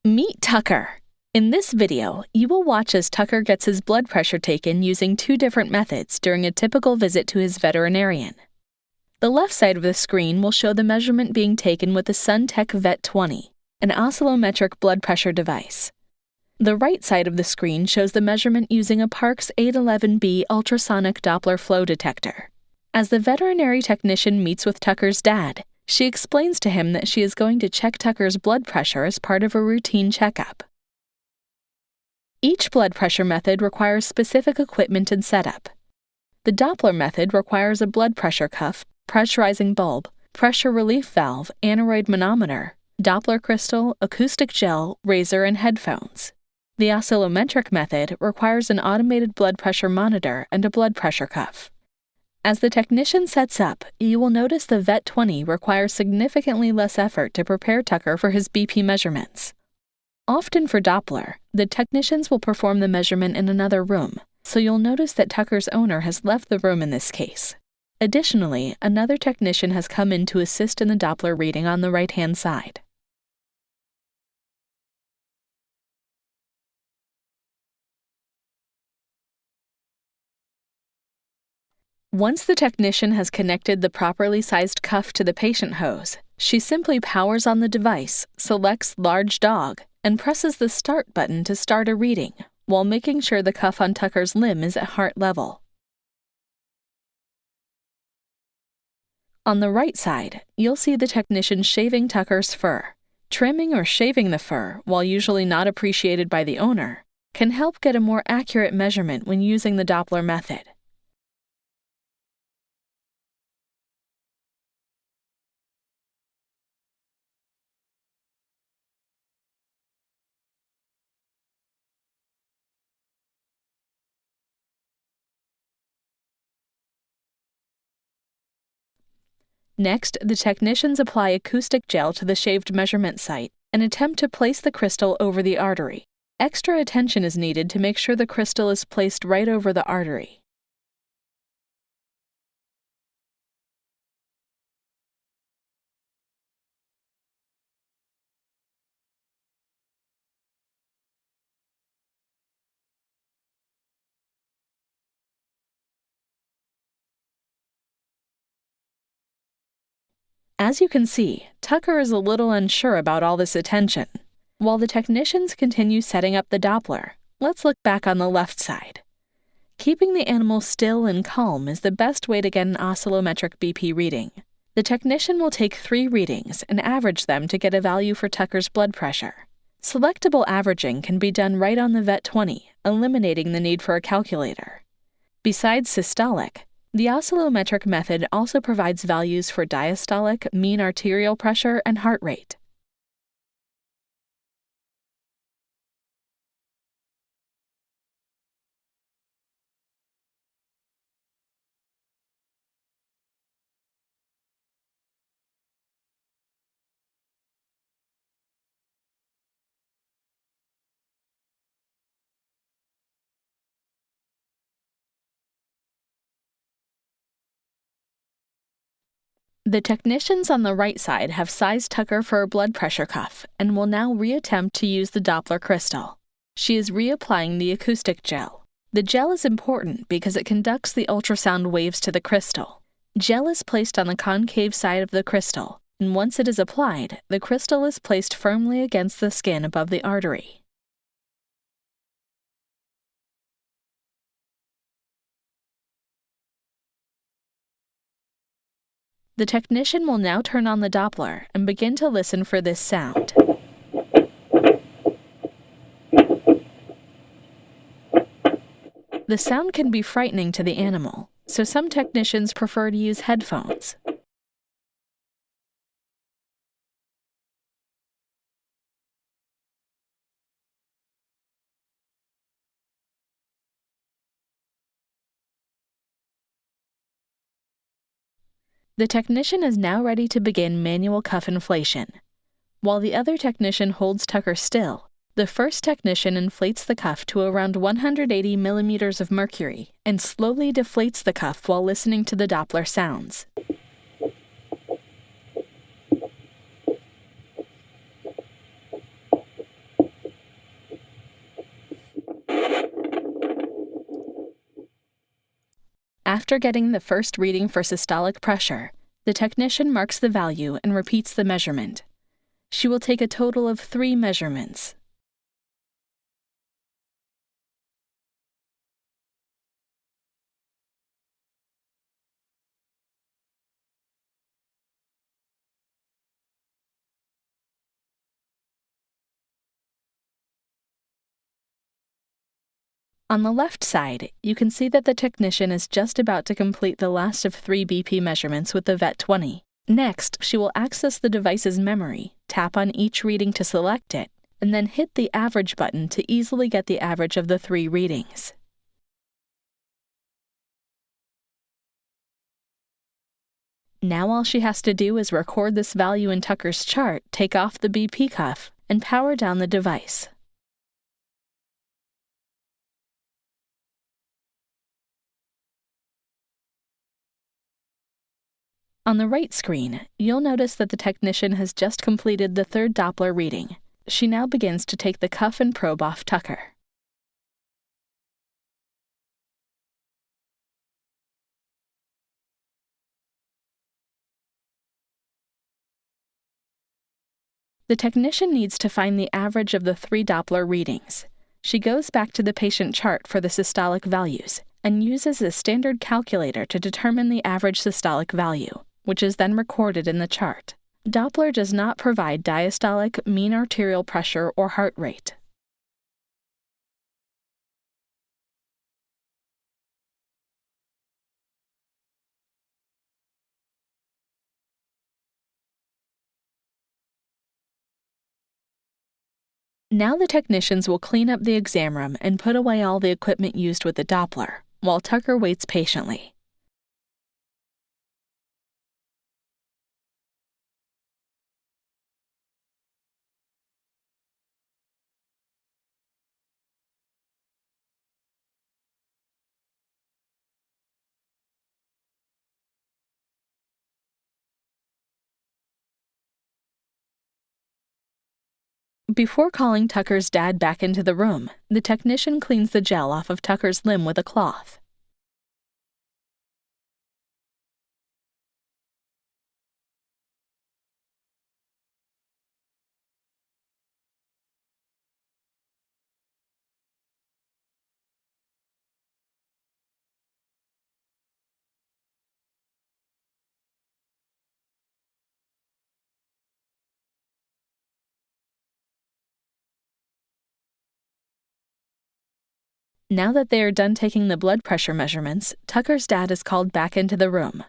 Meet Tucker. In this video, you will watch as Tucker gets his blood pressure taken using two different methods during a typical visit to his veterinarian. The left side of the screen will show the measurement being taken with the SunTech Vet20, an oscillometric blood pressure device. The right side of the screen shows the measurement using a Park's 811B ultrasonic Doppler flow detector. As the veterinary technician meets with Tucker's dad, she explains to him that she is going to check Tucker's blood pressure as part of a routine checkup. Each blood pressure method requires specific equipment and setup. The Doppler method requires a blood pressure cuff, pressurizing bulb, pressure relief valve, aneroid manometer, Doppler crystal, acoustic gel, razor, and headphones. The oscillometric method requires an automated blood pressure monitor and a blood pressure cuff. As the technician sets up, you will notice the Vet20 requires significantly less effort to prepare Tucker for his BP measurements. Often for Doppler, the technicians will perform the measurement in another room, so you'll notice that Tucker's owner has left the room in this case. Additionally, another technician has come in to assist in the Doppler reading on the right-hand side. Once the technician has connected the properly sized cuff to the patient hose, she simply powers on the device, selects Large Dog, and presses the Start button to start a reading, while making sure the cuff on Tucker's limb is at heart level. On the right side, you'll see the technician shaving Tucker's fur. Trimming or shaving the fur, while usually not appreciated by the owner, can help get a more accurate measurement when using the Doppler method. Next, the technicians apply acoustic gel to the shaved measurement site and attempt to place the crystal over the artery. Extra attention is needed to make sure the crystal is placed right over the artery. As you can see, Tucker is a little unsure about all this attention. While the technicians continue setting up the Doppler, let's look back on the left side. Keeping the animal still and calm is the best way to get an oscillometric BP reading. The technician will take 3 readings and average them to get a value for Tucker's blood pressure. Selectable averaging can be done right on the Vet20, eliminating the need for a calculator. Besides systolic, the oscillometric method also provides values for diastolic, mean arterial pressure, and heart rate. The technicians on the right side have sized Tucker for a blood pressure cuff and will now reattempt to use the Doppler crystal. She is reapplying the acoustic gel. The gel is important because it conducts the ultrasound waves to the crystal. Gel is placed on the concave side of the crystal, and once it is applied, the crystal is placed firmly against the skin above the artery. The technician will now turn on the Doppler and begin to listen for this sound. The sound can be frightening to the animal, so some technicians prefer to use headphones. The technician is now ready to begin manual cuff inflation. While the other technician holds Tucker still, the first technician inflates the cuff to around 180 millimeters of mercury and slowly deflates the cuff while listening to the Doppler sounds. After getting the first reading for systolic pressure, the technician marks the value and repeats the measurement. She will take a total of 3 measurements. On the left side, you can see that the technician is just about to complete the last of 3 BP measurements with the Vet20. Next, she will access the device's memory, tap on each reading to select it, and then hit the average button to easily get the average of the 3 readings. Now all she has to do is record this value in Tucker's chart, take off the BP cuff, and power down the device. On the right screen, you'll notice that the technician has just completed the 3rd Doppler reading. She now begins to take the cuff and probe off Tucker. The technician needs to find the average of the 3 Doppler readings. She goes back to the patient chart for the systolic values and uses a standard calculator to determine the average systolic value, which is then recorded in the chart. Doppler does not provide diastolic, mean arterial pressure, or heart rate. Now the technicians will clean up the exam room and put away all the equipment used with the Doppler, while Tucker waits patiently. Before calling Tucker's dad back into the room, the technician cleans the gel off of Tucker's limb with a cloth. Now that they are done taking the blood pressure measurements, Tucker's dad is called back into the room.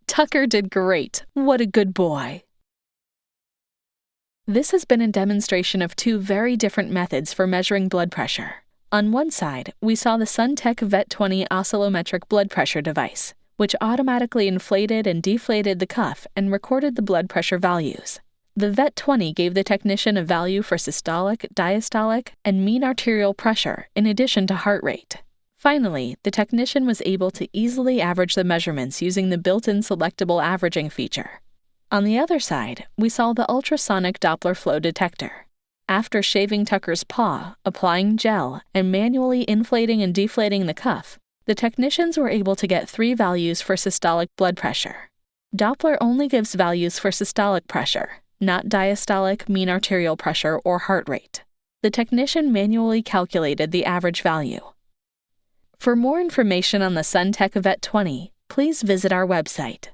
Tucker did great. What a good boy. This has been a demonstration of 2 very different methods for measuring blood pressure. On one side, we saw the SunTech Vet20 oscillometric blood pressure device, which automatically inflated and deflated the cuff and recorded the blood pressure values. The Vet20 gave the technician a value for systolic, diastolic, and mean arterial pressure in addition to heart rate. Finally, the technician was able to easily average the measurements using the built-in selectable averaging feature. On the other side, we saw the ultrasonic Doppler flow detector. After shaving Tucker's paw, applying gel, and manually inflating and deflating the cuff, the technicians were able to get 3 values for systolic blood pressure. Doppler only gives values for systolic pressure, not diastolic, mean arterial pressure, or heart rate. The technician manually calculated the average value. For more information on the SunTech Vet20, please visit our website.